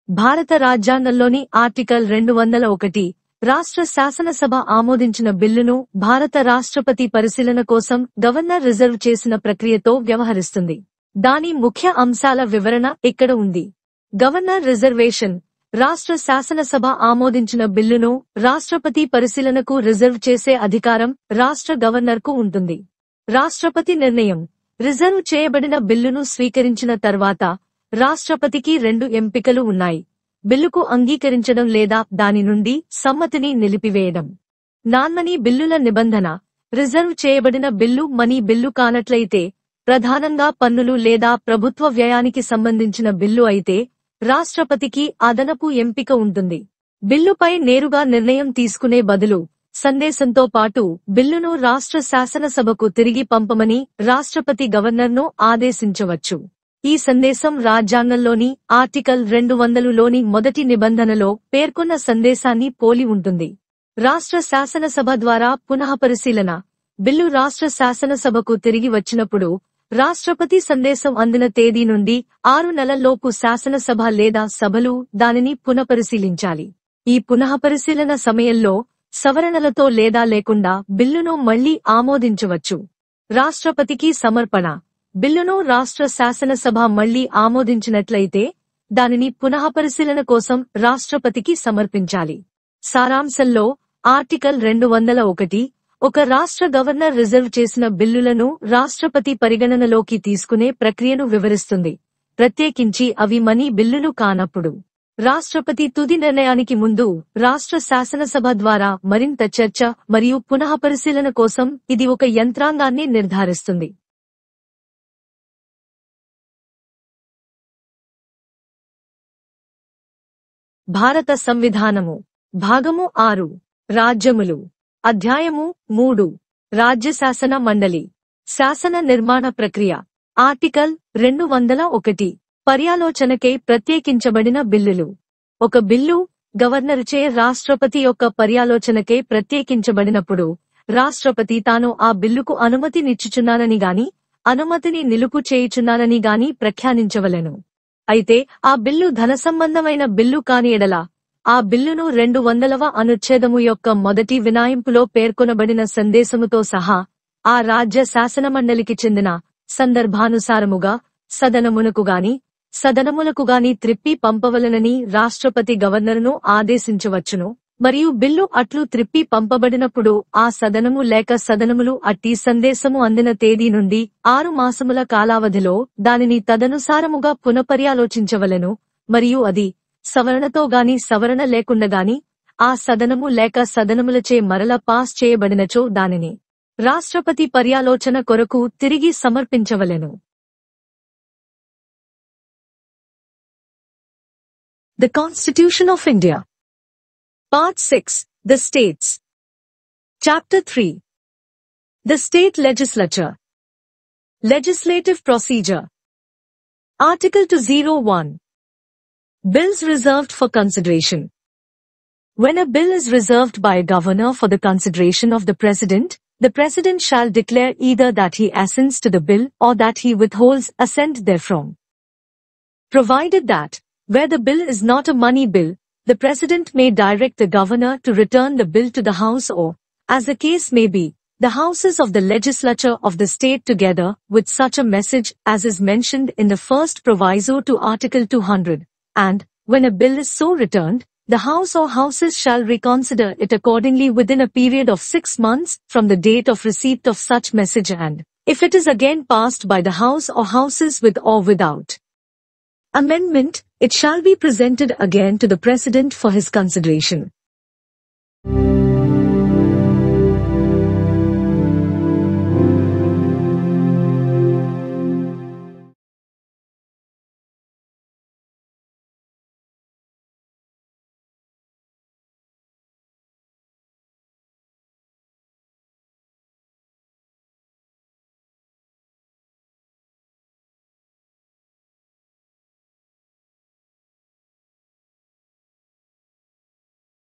భారత రాజ్యాంగంలోని ఆర్టికల్ 201 రాష్ట్ర శాసనసభ ఆమోదించిన బిల్లును భారత రాష్ట్రపతి పరిశీలన కోసం గవర్నర్ రిజర్వ్ చేసిన ప్రక్రియతో వ్యవహరిస్తుంది. దాని ముఖ్య అంశాల వివరణ ఇక్కడ ఉంది. Governor reservation. రాష్ట్ర శాసనసభ ఆమోదించిన బిల్లును రాష్ట్రపతి పరిశీలనకు రిజర్వ్ చేసే అధికారం రాష్ట్ర గవర్నర్కు ఉంటుంది. రాష్ట్రపతి నిర్ణయం. రిజర్వ్ చేయబడిన బిల్లును స్వీకరించిన తర్వాత రాష్ట్రపతికి 2 ఎంపికలు ఉన్నాయి: బిల్లుకు అంగీకరించడం లేదా దాని నుండి సమ్మతిని నిలిపివేయడం. నాన్మనీ బిల్లుల నిబంధన. రిజర్వ్ చేయబడిన బిల్లు మనీ బిల్లు కానట్లయితే, ప్రధానంగా పన్నులు లేదా ప్రభుత్వ వ్యయానికి సంబంధించిన బిల్లు అయితే రాష్ట్రపతికి అదనపు ఎంపిక ఉంటుంది. బిల్లుపై నేరుగా నిర్ణయం తీసుకునే బదులు సందేశంతో పాటు బిల్లును రాష్ట్ర శాసనసభకు తిరిగి పంపమని రాష్ట్రపతి గవర్నర్ను ఆదేశించవచ్చు. ఈ సందేశం రాజ్యాంగంలోని ఆర్టికల్ 200లోని మొదటి నిబంధనలో పేర్కొన్న సందేశాన్ని పోలి ఉంటుంది. రాష్ట్ర శాసనసభ ద్వారా పునఃపరిశీలన. బిల్లు రాష్ట్ర శాసనసభకు తిరిగి వచ్చినప్పుడు రాష్ట్రపతి సందేశం అందిన తేదీ నుండి 6 నెలల్లోపు శాసనసభ లేదా సభలు దానిని పునఃపరిశీలించాలి. ఈ పునఃపరిశీలన సమయంలో సవరణలతో లేదా లేకుండా బిల్లును మళ్లీ ఆమోదించవచ్చు. రాష్ట్రపతికి సమర్పణ. బిల్లును రాష్ట్ర శాసనసభ మళ్లీ ఆమోదించినట్లయితే దానిని పునఃపరిశీలన కోసం రాష్ట్రపతికి సమర్పించాలి. సారాంశంలో ఆర్టికల్ 201 ఒక రాష్ట్ర గవర్నర్ రిజర్వ్ చేసిన బిల్లులను రాష్ట్రపతి పరిగణనలోకి తీసుకునే ప్రక్రియను వివరిస్తుంది, ప్రత్యేకించి అవి మనీ బిల్లులు కానప్పుడు. రాష్ట్రపతి తుది నిర్ణయానికి ముందు రాష్ట్ర శాసనసభ ద్వారా మరింత చర్చ మరియు పునఃపరిశీలన కోసం ఇది ఒక యంత్రాంగాన్ని నిర్ధారిస్తుంది. భారత సంవిధానము. భాగము 6. రాజ్యములు. అధ్యాయము 3. రాజ్య శాసన మండలి. శాసన నిర్మాణ ప్రక్రియ. ఆర్టికల్ 201. పర్యాలోచనకై ప్రత్యేకించబడిన బిల్లులు. ఒక బిల్లు గవర్నరుచే రాష్ట్రపతి యొక్క పర్యాలోచనకై ప్రత్యేకించబడినప్పుడు రాష్ట్రపతి తాను ఆ బిల్లుకు అనుమతినిచ్చుచున్నానని గాని అనుమతిని నిలుపు చేయుచున్నానని గాని ప్రఖ్యానించవలెను. అయితే ఆ బిల్లు ధనసంబంధమైన బిల్లు కాని ఎడల ఆ బిల్లును 200వ అనుచ్ఛేదము యొక్క మొదటి వినాయింపులో పేర్కొనబడిన సందేశముతో సహా ఆ రాజ్య శాసనమండలికి చెందిన సందర్భానుసారముగా సదనములకుగాని త్రిప్పి పంపవలెనని రాష్ట్రపతి గవర్నరును ఆదేశించవచ్చును. మరియు బిల్లు అట్లు త్రిప్పి పంపబడినప్పుడు ఆ సదనము లేక సదనములు అట్టి సందేశము అందిన తేదీ నుండి 6 మాసముల కాలావధిలో దానిని తదనుసారముగా పునఃపర్యాలోచించవలెను. మరియు అది సవరణతో గాని సవరణ లేకుండగాని ఆ సదనము లేక సదనములచే మరల పాస్ చేయబడినచో దానిని రాష్ట్రపతి పర్యాలోచన కొరకు తిరిగి సమర్పించవలెను. The Constitution of India. Part 6. The States. Chapter 3. The State Legislature. Legislative Procedure. Article 201. Bills reserved for consideration. When a bill is reserved by a governor for the consideration of the President shall declare either that he assents to the bill or that he withholds assent therefrom. Provided that, where the bill is not a money bill, the President may direct the governor to return the bill to the House or, as the case may be, the houses of the legislature of the state together with such a message as is mentioned in the first proviso to Article 200, and, when a bill is so returned, the House or Houses shall reconsider it accordingly within a period of 6 months from the date of receipt of such message and, if it is again passed by the House or Houses with or without amendment, it shall be presented again to the President for his consideration.